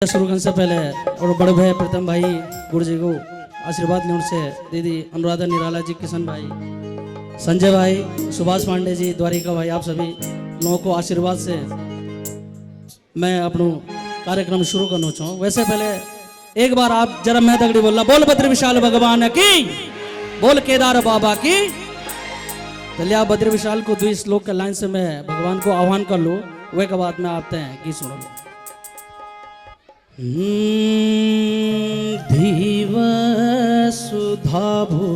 शुरू करने से पहले और बड़े भाई प्रीतम भाई गुरु जी को आशीर्वाद लेने से दीदी अनुराधा निराला जी, किशन भाई, संजय भाई, सुभाष पांडे जी, द्वारिका भाई, आप सभी लोगों को आशीर्वाद से मैं अपना कार्यक्रम शुरू करना चाहूँ। वैसे पहले एक बार आप जरा मैं तगड़ी बोलना, बोल बद्र विशाल भगवान की, बोल केदार बाबा की। चलिए आप बद्र विशाल को 2 श्लोक के लाइन से मैं भगवान को आह्वान कर लूँ, वह के बाद में आते हैं गीत सुनो। धीव सुधाभो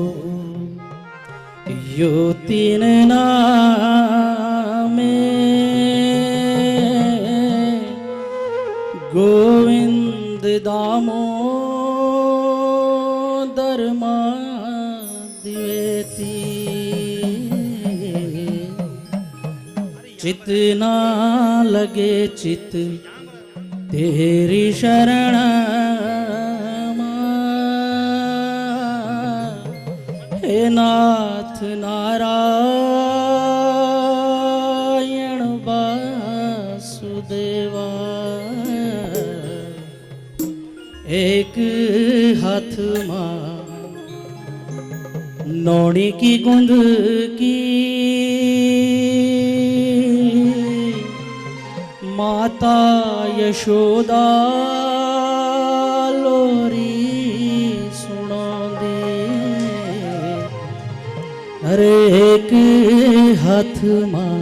यो तीन नामे गोविंद दामोदर माधवेति चित ना लगे चित तेरी शरण हे नाथ नारायण वासुदेवा। एक हाथ मां नौनी की गुंद की माता यशोदा लोरी सुना दे। अरे एक हाथ मां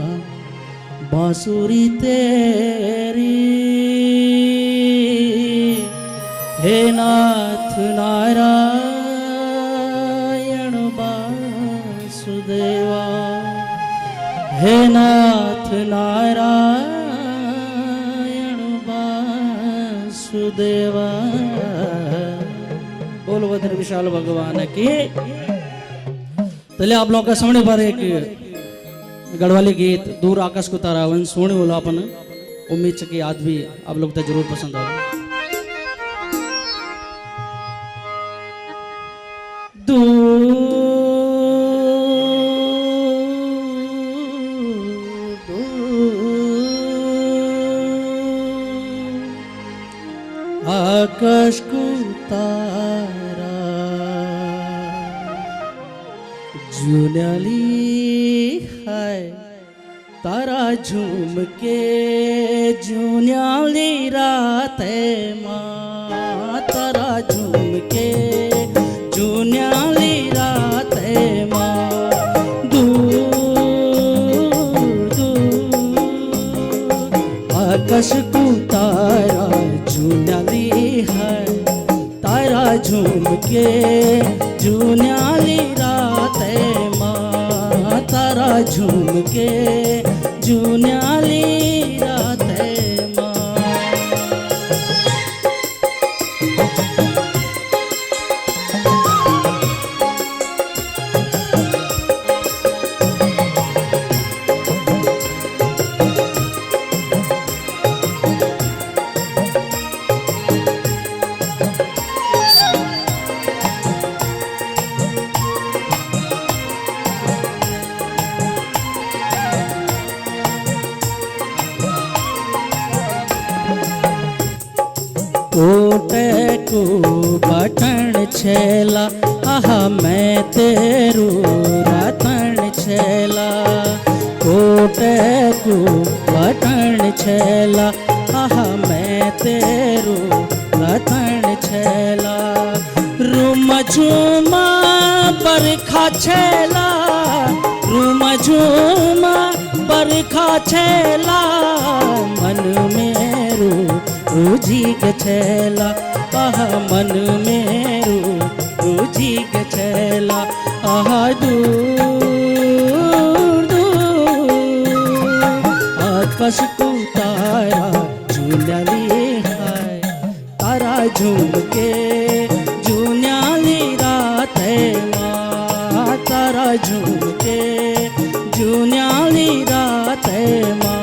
बांसुरी तेरी, हे नाथ नारायण वासुदेवा, हे नाथ नारायण वासुदेवा। बोलो बद्र विशाल भगवान की। चलिए आप लोग का सामने पर एक गढ़वाली गीत दूर आकाश को तारा वन सोने बोला अपन, उम्मीद से कि आज भी आप लोग तो जरूर पसंद आएगा। आकाश को तारा जुनली है, तारा झूम के जुन्याली रात माँ, तारा झूम के जुन्याली रात माँ। दूर दूर आकाश को तारा जुन्याली है, तारा झूम के जुन्याली रात माँ, तारा झूम के जुन्याली रात माँ। कोटे को बटन छेला, आहा मैं तेरू रतन छेला। कोटे को बटन छेला, आहा मैं तेरू रतन छेला। रूम झूमा बरखा छेला, रूम झूमा बरखा छेला। मन मेरू रूझी गछेला, आहा मन मेरू रूझी गछेला। आहा दूर दूर आकाश को तारा जुन्याली है, तारा झूम के जुन्याली रात माँ, तारा झूम के जुन्याली रात माँ।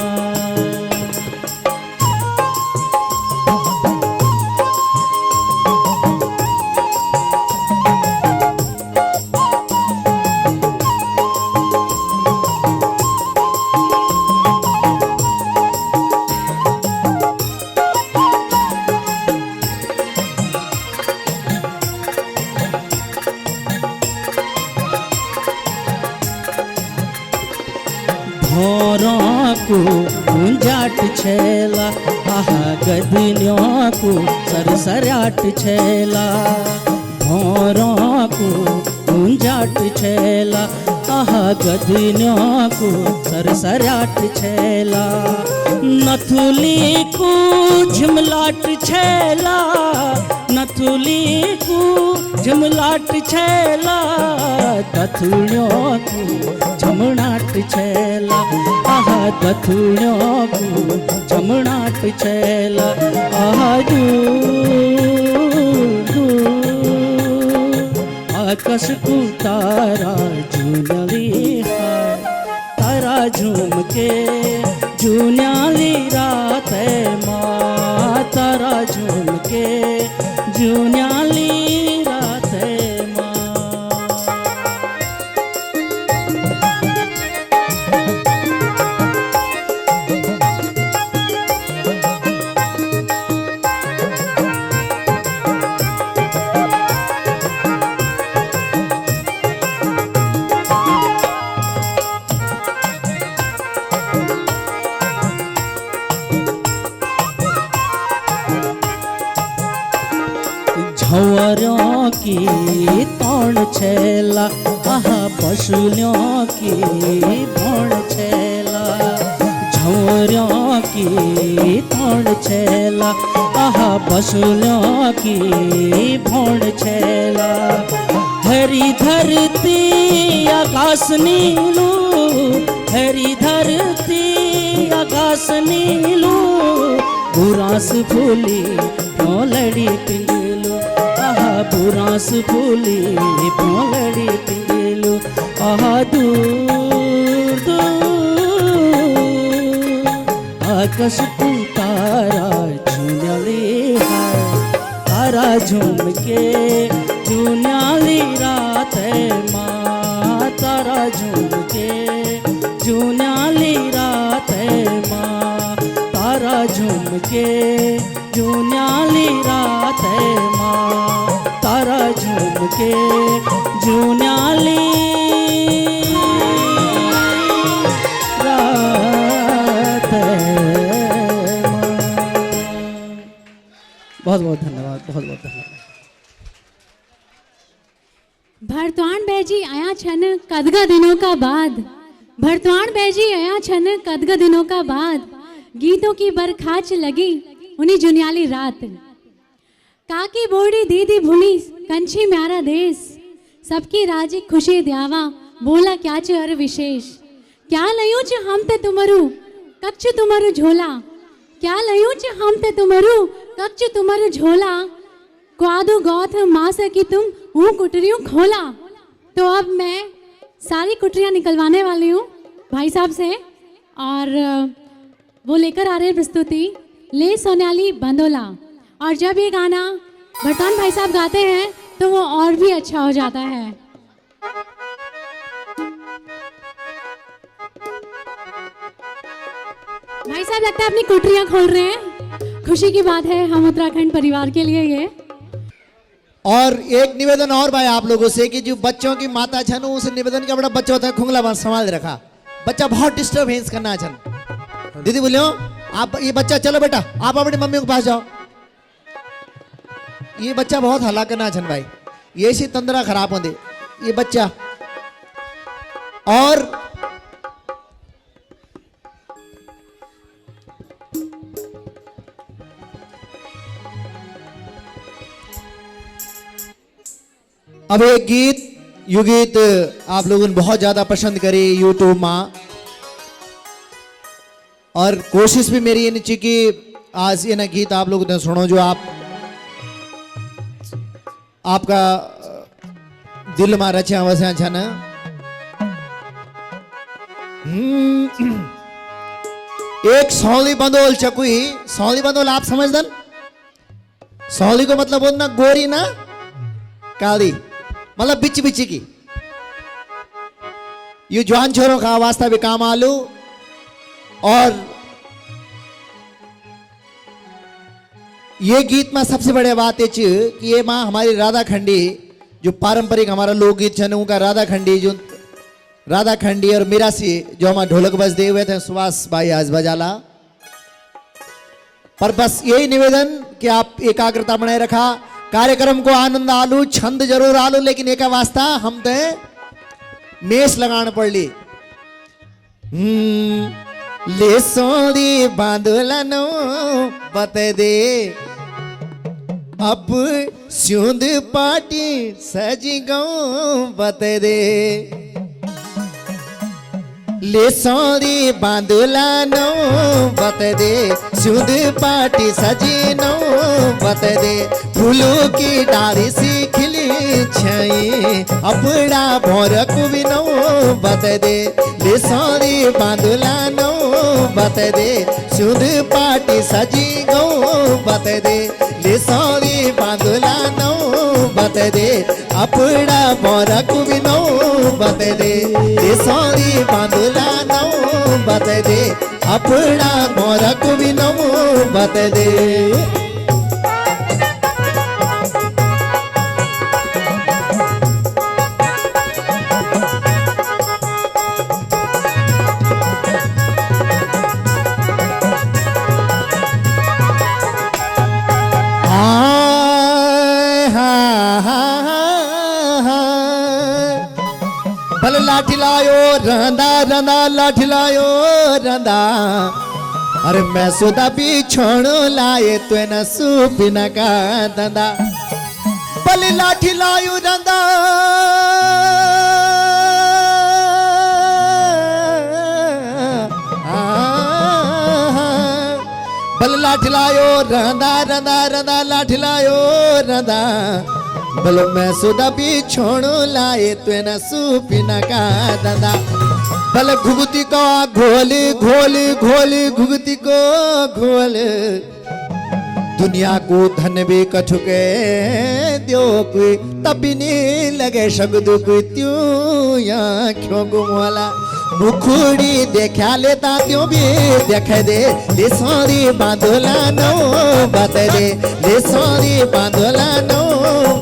को गुंजाट छेला, आहा गदनियों को सरसराट छेला, भौरों को गुंजाट छेला, आहा गदनियों को सरसराट छेला, नथुली को झिमलाट छेला, नथुली को झिमलाट छेला, दथुड़ियों को झमनाट छेला, आहा दथुड़ियों को झमनाट छेला, आहा आकाश को तारा झूमली है, तारा झूम के झून्याली रात है माँ, तारा झूम के झून्याली रात है माँ। झंवरों की तोड़ छेला, आहा पशुओं की भोड़ छेला, झंवरों की तोड़ छेला, आहा पशुओं की भोड़ छेला, हरी धरती आकाश नीलू, हरी धरती आकाश नीलू, बुरास फूली लड़ी पिंगलू, आहा बुरास फूली लड़ी पिंगलू, आहा दूर दूर आकाश को तारा झूमली है, तारा झूम के झून्याली रात है माँ, तारा झूम के झून्याली रात है माँ, तारा झूम के झून्याली रात है माँ, तारा झूम के झून्याली रात है माँ। बहुत बहुत धन्यवाद, बहुत बहुत धन्यवाद। भरतवान बैजी आया छन कदगा दिनों का बाद, भरतवान बैजी आया छन कदगा दिनों का बाद, गीतों की बरखाच लगी उन्हीं जुनियाली रात, काकी बोड़ी दीदी भूली कंची म्यारा देश, सबकी राजी खुशी द्यावा बोला क्या च हर विशेष, क्या लयूं च हम ते तुमरू कच्छ तुमरू झोला, क्या लयूं च हम ते तुमरू कच्छ तुमरू झोला, क्वादू गौथ माँ से कि तुम हूँ कुटरियों खोला। तो अब मैं सारी कुटरियाँ निकलवाने वाली हूँ भाई साहब से, और वो लेकर आ रहे हैं प्रस्तुति ले सोनाली बंदोला। और जब ये गाना भरतवान भाई साहब गाते हैं तो वो और भी अच्छा हो जाता है। भाई साहब लगता है अपनी कुटरियाँ खोल रहे हैं, खुशी की बात है हम उत्तराखंड परिवार के लिए ये। और एक निवेदन और भाई आप लोगों से कि जो बच्चों की माता छन उस निवेदन का बड़ा बच्चा होता है खुंगला संभाल रखा, बच्चा बहुत डिस्टर्बेंस करना छन। दीदी बोलियो आप ये बच्चा, चलो बेटा आप अपनी मम्मी के पास जाओ, ये बच्चा बहुत हला करना छन भाई, ये सी तंद्रा खराब होंगे ये बच्चा। और अब एक गीत, यू गीत आप लोगों ने बहुत ज्यादा पसंद करी यूट्यूब में, और कोशिश भी मेरी ये नीचे कि आज ये ना गीत आप लोग ने सुनो जो आपका दिल में रचा वसा छन। एक सौली बंदोल चकुई, सौली बंदोल आप समझ दन, सौली को मतलब वो ना गोरी ना काली, मतलब बिच बिची की, ये जवान छोरों का वास्ता भी काम आलू। और ये गीत में सबसे बड़ी बात है कि ये माँ हमारी राधा खंडी जो पारंपरिक हमारा लोकगीत है उनका राधा खंडी जो राधा खंडी और मीरासी जो हमारे ढोलक बज दे हुए थे, सुभाष भाई आज बजाला। पर बस यही निवेदन कि आप एकाग्रता बनाए रखा, कार्यक्रम को आनंद आलू, छंद जरूर आलू, लेकिन एक वास्ता हम ते मेष लगान पड़ ली। ले सोरी बांधुलनो बते दे, अब सिंध पाटी सजी गऊ बते दे। ले सोरी बांधुलनो बते दे, सिंध पाटी सजी नो बते दे। फूलों की डाली सी खिली छई, अपना भोरक भी नो बते दे। ले सोरी बांधुलनो बते दे, सिंध पाटी सजी गऊ बते दे। ले सोरी बांधुलनो बते दे, अपना भोरक भी नो बते दे। ले सोरी बांधुलनो बते दे, अपना भोरक भी नो बते दे। भल लाठी लायो रंदा रंदा, लाठी लायो रंदा। अरे मैं सुधा भी छोड़ो लाए तो न सुपिन का दंदा। भल लाठी लायो रंदा, भल लाठी लायो रंदा रंदा रंदा, लाठी लायो रंदा। भल मैं सुधा भी छोड़ो लाए तो न सुपिन का दंदा। भल घुगती को घोल घोल घोल, घुगती को घोल। दुनिया को धन भी कठुके दो कोई, तभी नहीं लगे शब्द कोई त्यों या क्यों गुमवाला। मुखड़ी देखा लेता त्यों भी देख दे। ले सोरी बांधुला नो बते दे, ले सोरी बांधुला नो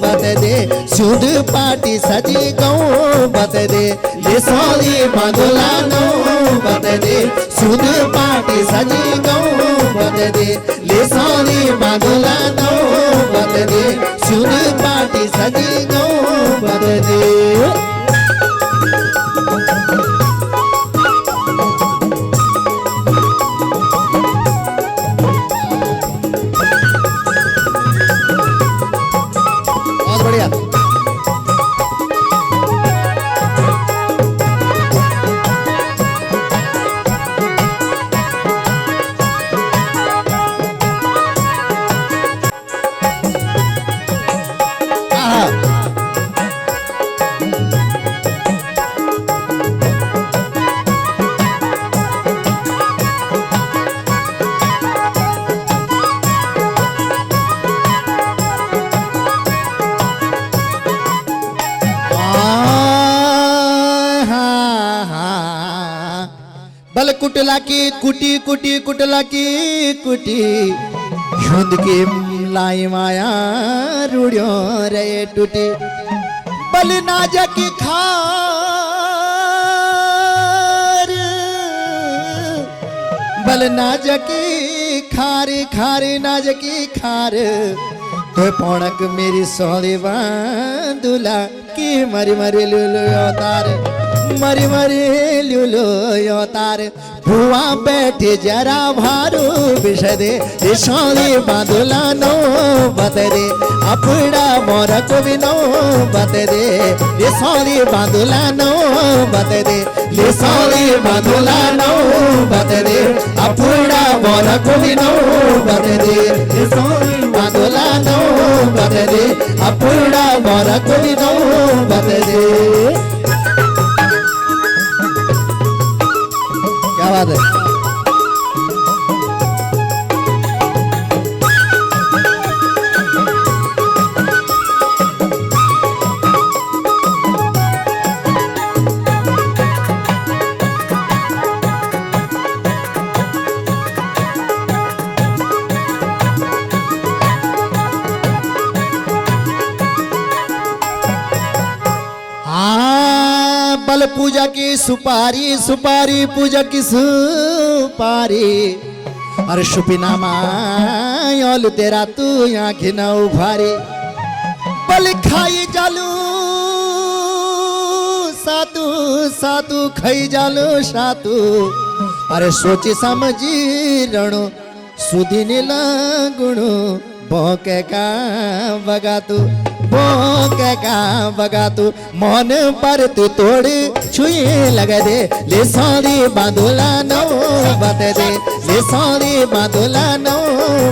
बते दे। शुद्ध पाटी सजी गऊ बते दे। ले सोरी बांधुला नो बते दे, शुद्ध पाटी सजी गऊ बते दे। ले सोरी बांधुला नो बते दे, शुद्ध पाटी सजी गऊ बते दे। बल कुटला की कुटी कुटी, कुटला की कुटी। झुंड की लाई माया रूढ़ियों रे टूटी। बल नाजा की खार, बल नाजा की खार, खार नाजा की खार। तो पौणक मेरी सोली बांधुला की मरी मरी लुलु अवतार, मरी मरी लुलु अवतार। भुआ बैठे जरा भारू विषय दे। ये सोली बांधुला नो बते दे, अपना मोर को भी नो बते दे। ये सोली बांधुला नो बते दे, ये सोली बांधुला नो बते दे। अपना मोर को भी नो बते दे। ये सोली बांधुला नो बते दे, अपना मोर को भी नो बते दे। क्या बात है। बल पूजा की सुपारी सुपारी पूजा की सुपारी अरे शुपिना मायोल तेरा तू आँखी न उभारी बल खाई जालू सातू सातू खाई जालू सातू अरे सोची समझी रणु सुधी नीला गुणु भोके का बगातू भोके का बगातू मन पर तू तोड़ छुए लगा दे ले सारी बांधुला नो बता दे ले सारी बांधुला नो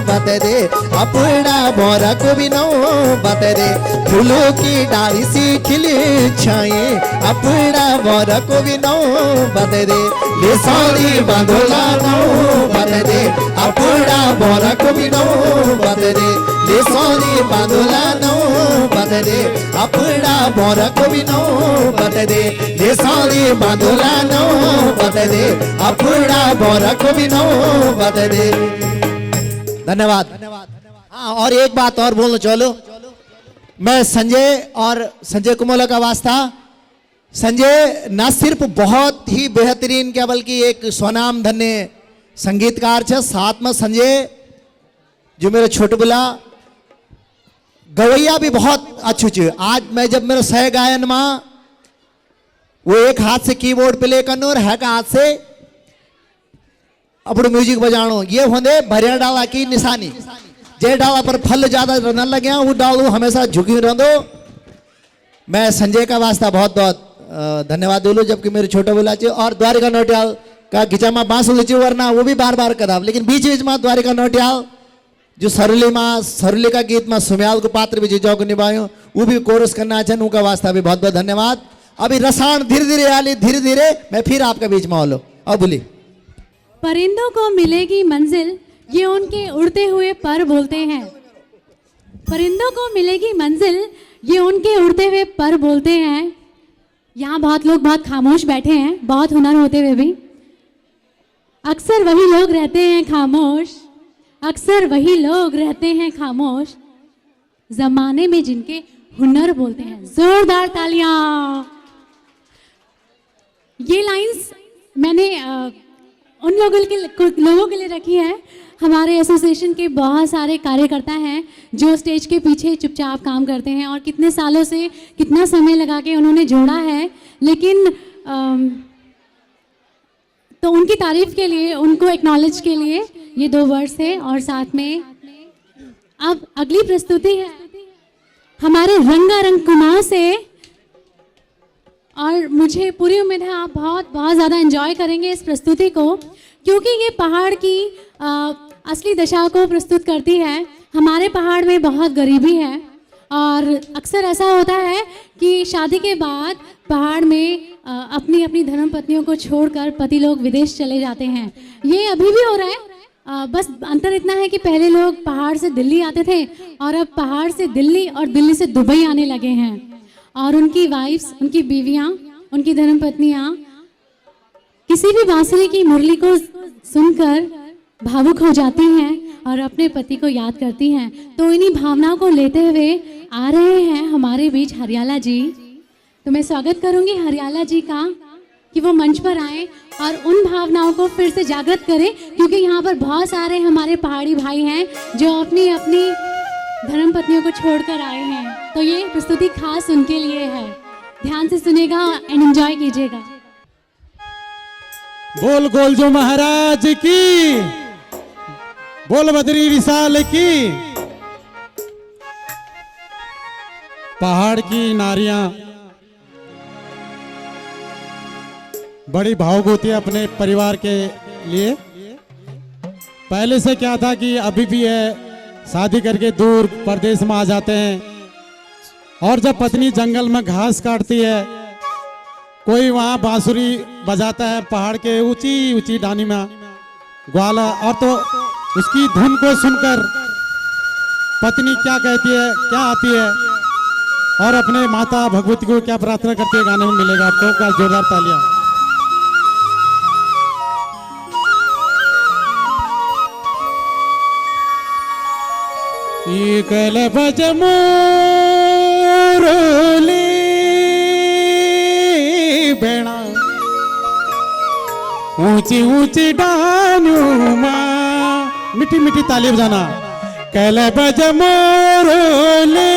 बता दे अपना बोरा को भी नो बता दे फूलों की डाली सी खिली छाए अपना बोरा को भी नो बता दे ले सारी बांधुला नो बता दे अपना बोरा को भी नो बता दे ले सारी बांधुला नो बता दे अपना बोरा को भी नो बता दे ले सारी बांधुला नो बता दे अपना बोरा को भी नो बता दे। धन्यवाद। हाँ और एक बात और बोलना चलो मैं संजय और संजय कुमोला का वास्ता संजय न सिर्फ बहुत ही बेहतरीन क्या बल्कि एक स्वनाम धन्य संगीतकार छे साथ में संजय जो मेरे छोटे बुला गवैया भी बहुत अच्छू छे। आज मैं जब मेरे सह गायन में वो एक हाथ से कीबोर्ड प्ले करनो और है का हाथ से अपने म्यूजिक बजानो ये होने भरिया डाला की निशानी जे डाला पर फल ज्यादा न लगे वो डालू हमेशा झुकी रहो। मैं संजय का वास्ता बहुत बहुत धन्यवाद बोलू जबकि मेरे छोटे बोला चे और द्वारिका नौटियाल का गिचा में बांसु लीची वरना वो भी बार बार करा लेकिन बीच बीच में द्वारिका नौटियाल जो सरुली का गीत में सुम्याल को पात्र भी जीजाओ को निभायो वो भी कोरस करना चाहन उनका वास्ता भी बहुत बहुत धन्यवाद। अभी रसायन धीरे धीरे आली धीरे धीरे मैं फिर आपके बीच में आलो और बोली परिंदों को मिलेगी मंजिल ये उनके उड़ते हुए पर बोलते हैं। परिंदों को मिलेगी मंजिल ये उनके उड़ते हुए पर बोलते हैं। यहाँ बहुत लोग बहुत खामोश बैठे हैं बहुत हुनर होते हुए भी अक्सर वही लोग रहते हैं खामोश अक्सर वही लोग रहते हैं खामोश जमाने में जिनके हुनर बोलते हैं। जोरदार तालियां। ये लाइंस मैंने उन लोगों के लिए रखी है हमारे एसोसिएशन के बहुत सारे कार्यकर्ता हैं जो स्टेज के पीछे चुपचाप काम करते हैं और कितने सालों से कितना समय लगा के उन्होंने जोड़ा है लेकिन तो उनकी तारीफ के लिए उनको एक्नॉलेज के लिए ये 2 वर्ड्स है। और साथ में अब अगली प्रस्तुति है हमारे रंगारंग कुमार से और मुझे पूरी उम्मीद है आप बहुत बहुत ज़्यादा एंजॉय करेंगे इस प्रस्तुति को क्योंकि ये पहाड़ की असली दशा को प्रस्तुत करती है। हमारे पहाड़ में बहुत गरीबी है और अक्सर ऐसा होता है कि शादी के बाद पहाड़ में अपनी अपनी धर्म पत्नियों को छोड़कर पति लोग विदेश चले जाते हैं। ये अभी भी हो रहा है बस अंतर इतना है कि पहले लोग पहाड़ से दिल्ली आते थे और अब पहाड़ से दिल्ली और दिल्ली से दुबई आने लगे हैं और उनकी वाइफ्स उनकी बीवियां उनकी धर्म पत्नियां किसी भी बांसुरी की मुरली को सुनकर भावुक हो जाती हैं और अपने पति को याद करती हैं। तो इन्हीं भावनाओं को लेते हुए आ रहे हैं हमारे बीच हरियाला जी। तो मैं स्वागत करूंगी हरियाला जी का कि वो मंच पर आए और उन भावनाओं को फिर से जागृत करें क्योंकि यहाँ पर बहुत सारे हमारे पहाड़ी भाई हैं जो अपनी अपनी धर्म पत्नियों को छोड़कर आए हैं। तो ये प्रस्तुति खास उनके लिए है। ध्यान से सुनेगा एंड एंजॉय कीजिएगा। बोल गोल जो महाराज की बोल बद्री विशाल की। पहाड़ की नारियां बड़ी भावुक होती है अपने परिवार के लिए। पहले से क्या था कि अभी भी है शादी करके दूर प्रदेश में आ जाते हैं और जब पत्नी जंगल में घास काटती है कोई वहाँ बांसुरी बजाता है पहाड़ के ऊंची ऊंची डानी में ग्वाला और तो उसकी धुन को सुनकर पत्नी क्या कहती है क्या आती है और अपने माता भगवती को क्या प्रार्थना करती है गाने में मिलेगा आपको। क्या जोरदार तालियां। कल बज मुरली बेण ऊंची ऊंची डानियों माँ, मीठी मीठी ताली बजाना। कल बज मोरली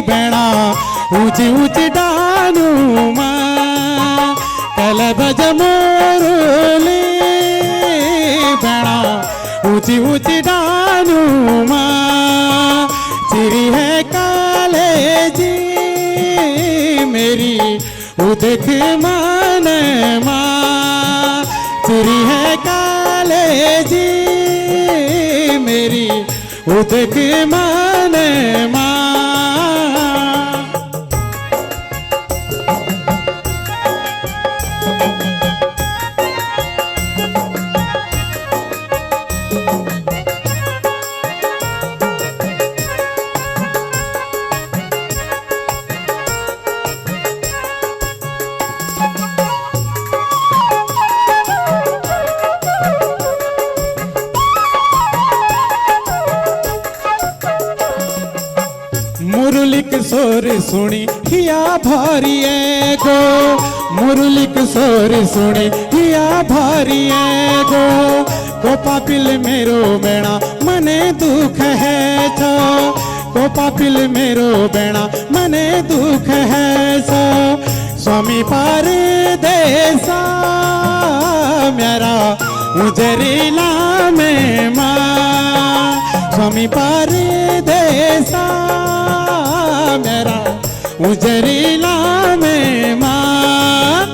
बेड़ा ऊंची ऊंची डानियों माँ, कल बज मोरली बेड़ा ऊंची ऊंची डानियों माँ। चिरी है काले जी मेरी उदित मान माँ, चिरी है काले जी मेरी उदित मान माँ। मुरलिक सोर सुनी हिया भारिए गो, मुरलिक सोर सुनी हिया भारिए गो। को पापिल मेरो बेड़ा मने दुख है छो, को पापिल मेरो बेड़ा मने दुख है छो। स्वामी पार देसा मेरा उजरीला में माँ, स्वामी पार देसा मेरा उजरीला में माँ।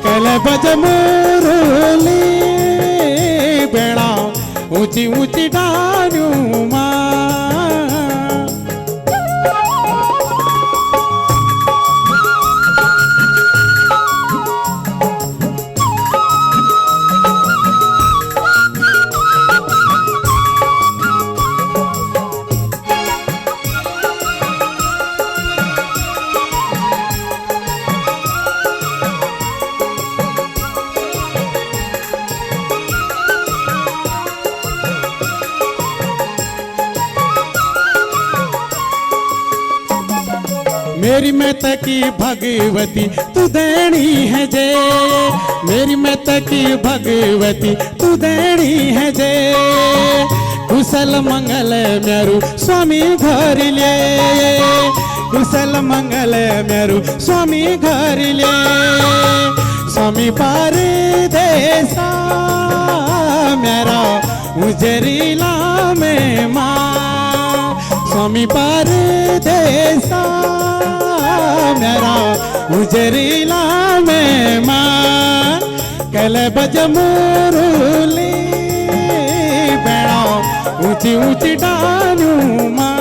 कल बज मुरली बेड़ा ऊंची ऊंची डानियों माँ। मेरी मैत की भगवती तू देनी है जे, मेरी मैत की भगवती तू देनी है जे। कुशल मंगल मेरु स्वामी घर ले, कुशल मंगल मेरु स्वामी घर ले। स्वामी पार देसा मेरा उजरीला में माँ, स्वामी पार देसा मेरा उजरीला में माँ। कल बज मुरली बेड़ा ऊंची ऊंची डानियों माँ।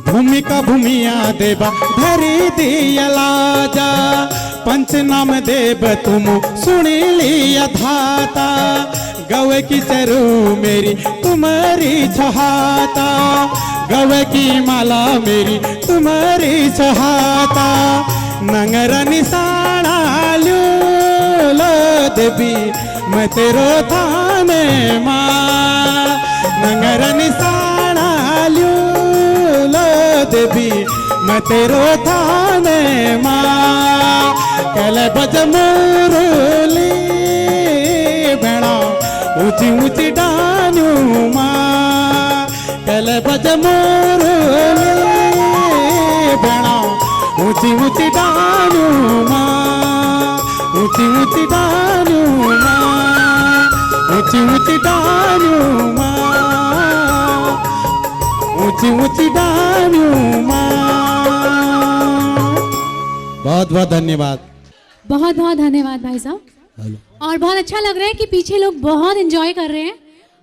भूमिका भूमिया देवा धरी दियला जा, पंच नाम देव तुम सुनी लिया धाता। गवे की चरू मेरी तुम्हारी छहाता, गवे की माला मेरी तुम्हारी छहाता। नंगर निशाना लो देवी मैं तेरो थाने माँ, नंगर निशाना लो देवी मैं तेरो थाने माँ। कल बज मुरली बेड़ा ऊंची ऊंची डानियों माँ, कल बज मुरली बेड़ा ऊंची ऊंची डानियों माँ, ऊंची ऊंची डानियों माँ, ऊंची ऊंची डानियों माँ, ऊंची ऊंची डानियों माँ। बहुत बहुत धन्यवाद। बहुत बहुत धन्यवाद भाई साहब। और बहुत अच्छा लग रहा है कि पीछे लोग बहुत एंजॉय कर रहे हैं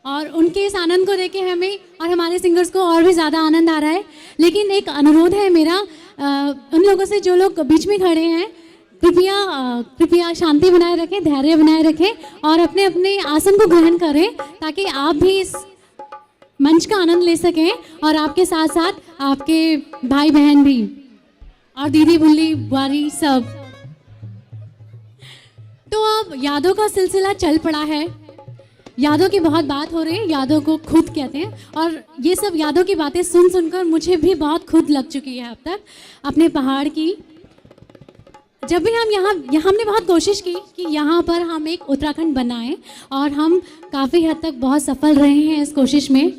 और उनके इस आनंद को देख के हमें और हमारे सिंगर्स को और भी ज़्यादा आनंद आ रहा है। लेकिन एक अनुरोध है मेरा उन लोगों से जो लोग बीच में खड़े हैं, कृपया शांति बनाए रखें, धैर्य बनाए रखें और अपने अपने आसन को ग्रहण करें ताकि आप भी इस मंच का आनंद ले सकें और आपके साथ साथ आपके भाई बहन भी और दीदी बुल्ली बुआरी सब। तो अब यादों का सिलसिला चल पड़ा है, यादों की बहुत बात हो रही है, यादों को खुद कहते हैं और ये सब यादों की बातें सुन सुनकर मुझे भी बहुत खुद लग चुकी है अब तक अपने पहाड़ की। जब भी हम यहाँ हमने बहुत कोशिश की कि यहाँ पर हम एक उत्तराखंड बनाएं और हम काफ़ी हद तक बहुत सफल रहे हैं इस कोशिश में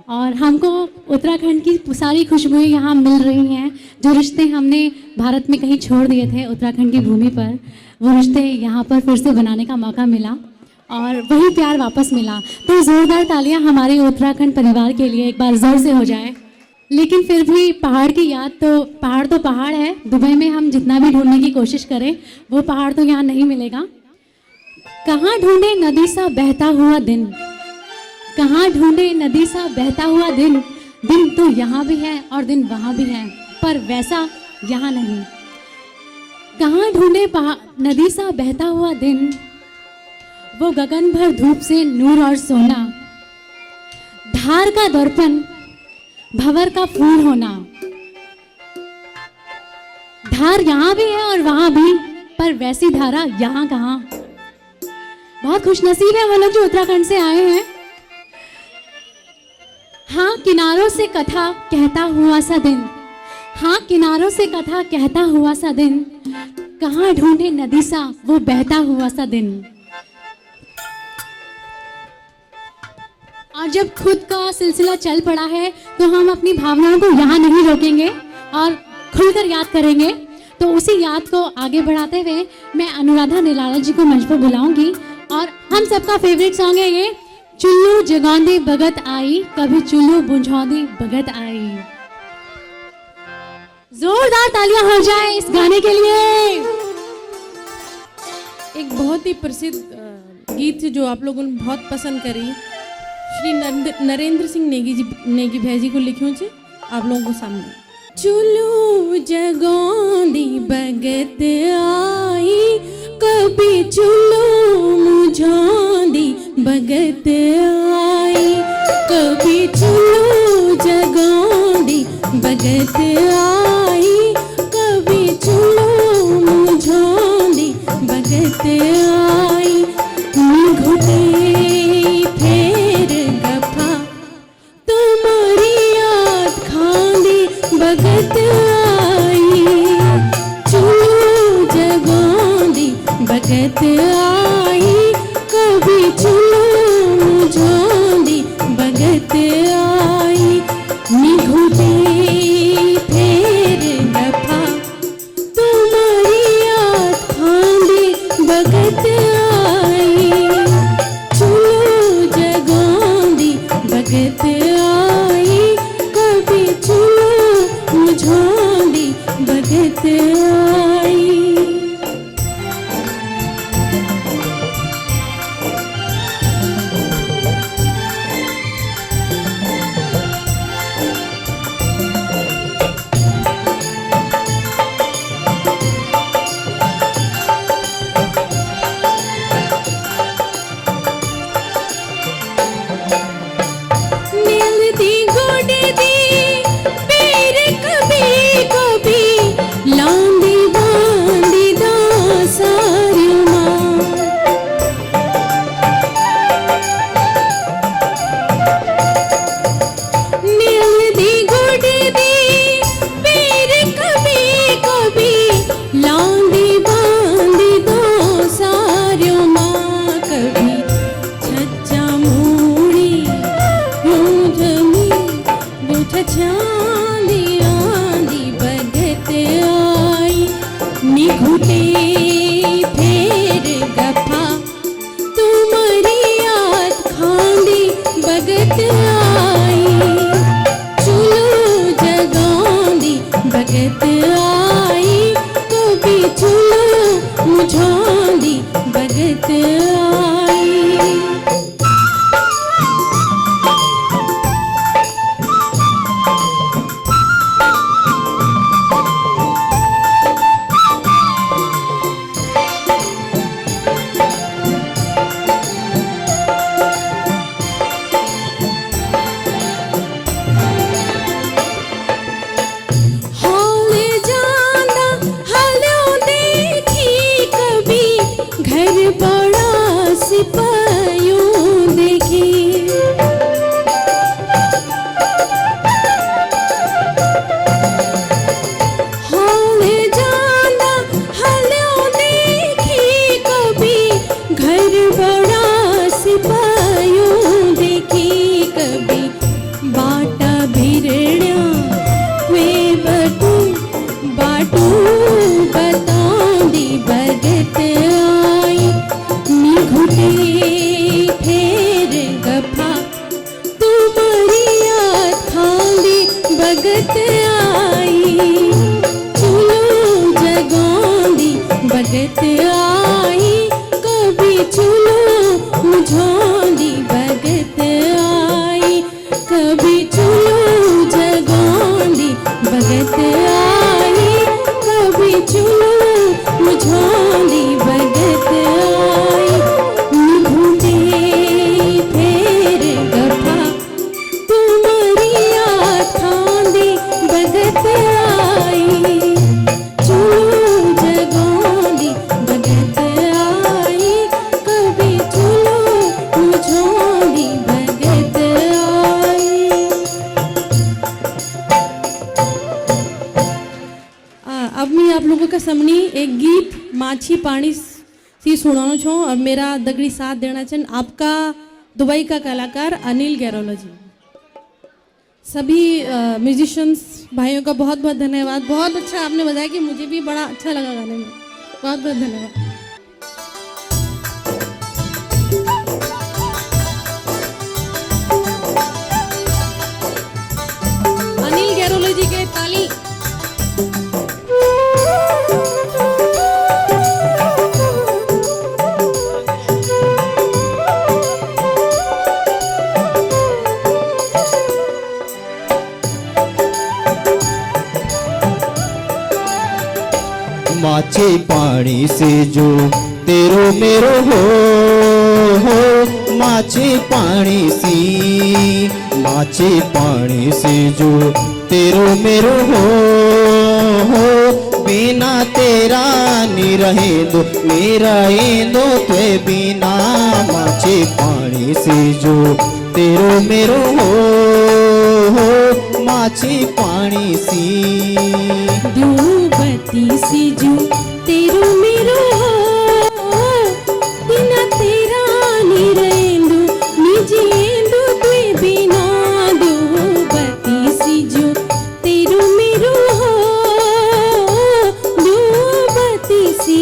और हमको उत्तराखंड की सारी खुशबुएं यहाँ मिल रही हैं। जो रिश्ते हमने भारत में कहीं छोड़ दिए थे उत्तराखंड की भूमि पर, वो रिश्ते यहाँ पर फिर से बनाने का मौका मिला और वही प्यार वापस मिला। तो ज़ोरदार तालियां हमारे उत्तराखंड परिवार के लिए एक बार ज़ोर से हो जाए। लेकिन फिर भी पहाड़ की याद तो पहाड़ है। दुबई में हम जितना भी ढूंढने की कोशिश करें वो पहाड़ तो यहाँ नहीं मिलेगा। कहाँ ढूंढे नदी सा बहता हुआ दिन, कहाँ ढूंढे नदी सा बहता हुआ दिन, दिन तो यहाँ भी है और दिन वहाँ भी है पर वैसा यहाँ नहीं। कहाँ ढूंढे नदी सा बहता हुआ दिन, वो गगन भर धूप से नूर और सोना, धार का दर्पण भंवर का फूल होना। धार यहाँ भी है और वहाँ भी पर वैसी धारा यहाँ कहाँ। बहुत खुशनसीब है वो लोग जो उत्तराखंड से आए हैं। हाँ किनारों से कथा कहता हुआ सा दिन, हाँ किनारों से कथा कहता हुआ सा दिन, कहाँ ढूंढे नदी सा वो बहता हुआ सा दिन। और जब खुद का सिलसिला चल पड़ा है तो हम अपनी भावनाओं को यहाँ नहीं रोकेंगे और खुलकर याद करेंगे। तो उसी याद को आगे बढ़ाते हुए मैं अनुराधा निराला जी को मंच पर बुलाऊंगी और हम सबका फेवरेट सॉन्ग है ये, चुल्लू जगौंदी बगत आई, कभी चुल्लू बुझौंदी बगत आई। जोरदार तालियां हो जाए इस गाने के लिए। एक बहुत ही प्रसिद्ध गीत जो आप लोगों ने बहुत पसंद करी, श्री नरेंद्र सिंह नेगी भाई जी को लिखियों छे आप लोगों को सामने। चुल्लू जगौंदी बगत आई, कभी चुल्लू मुझौंदी बगत आई, कभी चुल्लू जगौंदी बगत आई, कभी चुल्लू मुझौंदी बगत आई। घुटे बगत आई, चुल्लू जगौंदी बगत आई, कभी चुल्लू मुझौंदी बगत आई। निघुटे फेर दफा तुम्हारी याद खांदी बगत आई, चुल्लू जगौंदी बगत आई, कभी चुल्लू मुझौंदी बगत आई। आई नी घुटे फेर गफा तुम्हारी याद खांदी बगत आई चुलो जगोंदी बगत आई कभी चुलो मुझोंदी बगत आई कभी चुलो जगोंदी बगत आई कभी चुलो मुझोंदी बगत आई घूमते फेर गफा तुम्हारी याद खांदी बगत आई चुलो जगोंदी बगत आई कभी चुलो मुझोंदी बगत आई। अब मैं आप लोगों का सामने एक गीत माछी पानी सी सुनाना छो और मेरा दगड़ी साथ देना चन आपका दुबई का कलाकार अनिल गैरोला जी। सभी म्यूजिशियंस भाइयों का बहुत बहुत धन्यवाद। बहुत अच्छा आपने बजाया कि मुझे भी बड़ा अच्छा लगा गाने में। बहुत बहुत धन्यवाद। अनिल गैरोला जी के ताली। माछे पानी से जो तेरो मेरो हो माछे पानी से जो तेरो मेरो हो बिना तेरा नी रहे दो मेरा दो ते बिना माछे पानी से जो तेरो मेरो हो माछे पानी सी दूबती सी जो तेरो मेरो हो बिना तेरा नी रहेंदु नी जिएंदु तुए बिना दूबती सी जो तेरो मेरो हो दूबती सी।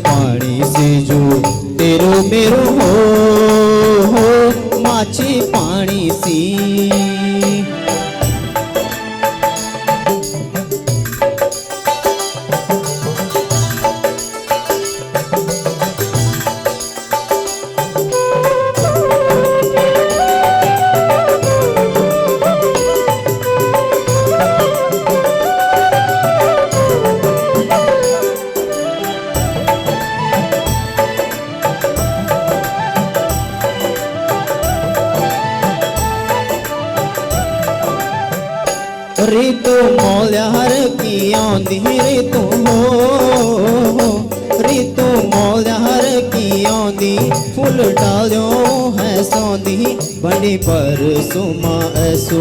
पानी से जो तेरो मेरो हो माछी पानी सी। ऋतु मौल्या हर की आंधी ऋतु हो ऋतु मौल्या हर की आंधी फूल डालियो है सौंधी बड़ी पर सुमा ऐसो